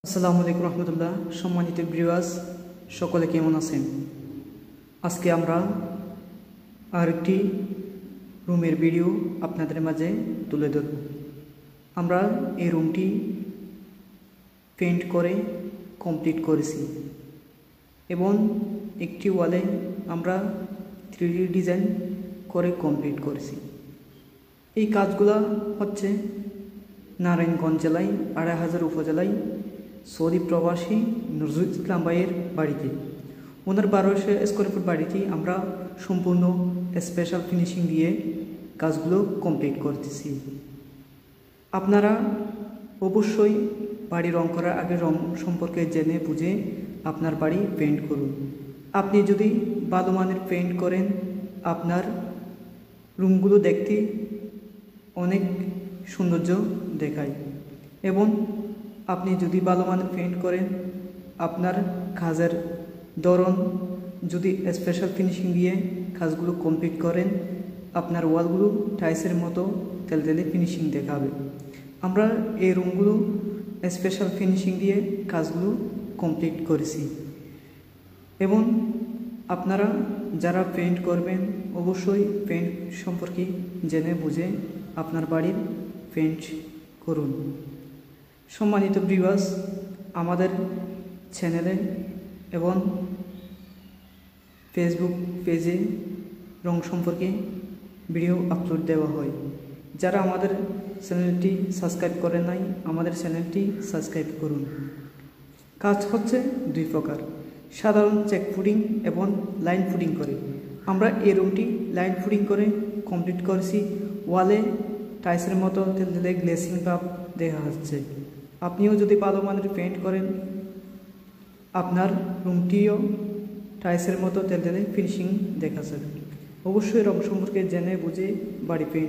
আসসালামু আলাইকুম রহমতুল্লাহ। সম্মানিত ভিউয়ার্স, সকলে কেমন আছেন? আজকে আমরা আরেকটি রুমের ভিডিও আপনাদের মাঝে তুলে ধরব। আমরা এই রুমটি পেইন্ট করে কমপ্লিট করেছি এবং একটি ওয়ালে আমরা 3D ডিজাইন করে কমপ্লিট করেছি। এই কাজগুলো হচ্ছে নারায়ণগঞ্জ জেলায় ২৫০০ উপজেলায় সৌদি প্রবাসী নজরুল ইসলাম ভাইয়ের বাড়িতে, ওনার ১২০০ স্কোয়ার ফুট বাড়িটি আমরা সম্পূর্ণ স্পেশাল ফিনিশিং দিয়ে কাজগুলো কমপ্লিট করতেছি। আপনারা অবশ্যই বাড়ি রং করার আগে রং সম্পর্কে জেনে বুঝে আপনার বাড়ি পেইন্ট করুন। আপনি যদি ভালো মানের পেইন্ট করেন, আপনার রুমগুলো দেখতে অনেক সৌন্দর্য দেখায় এবং আপনি যদি ভালো মানের পেইন্ট করেন, আপনার কাজের ধরন যদি স্পেশাল ফিনিশিং দিয়ে কাজগুলো কমপ্লিট করেন, আপনার ওয়ালগুলো টাইলসের মতো তেলতেলে ফিনিশিং দেখাবে। আমরা এই রুমগুলো স্পেশাল ফিনিশিং দিয়ে কাজগুলো কমপ্লিট করেছি এবং আপনারা যারা পেইন্ট করবেন অবশ্যই পেইন্ট সম্পর্কে জেনে বুঝে আপনার বাড়ির পেইন্ট করুন। সম্মানিত ভিউয়ার্স, আমাদের চ্যানেলে এবং ফেসবুক পেজে রং সম্পর্কে ভিডিও আপলোড দেওয়া হয়। যারা আমাদের চ্যানেলটি সাবস্ক্রাইব করেন নাই, আমাদের চ্যানেলটি সাবস্ক্রাইব করুন। কাজ হচ্ছে দুই প্রকার, সাধারণ চেক ফুডিং এবং লাইন ফুডিং করে। আমরা এই রুমটি লাইন ফুডিং করে কমপ্লিট করেছি। ওয়ালে টাইলসের মতো তেলতেলে গ্লেসিং ভাব দেখা যাচ্ছে। আপনিও যদি ভালো মানের পেইন্ট করেন, আপনার রুমটিও টাইলসের মতো তেলতেলে ফিনিশিং দেখা যাবে। অবশ্যই রং সম্পর্কে জেনে বুঝে বাড়ি পেইন্ট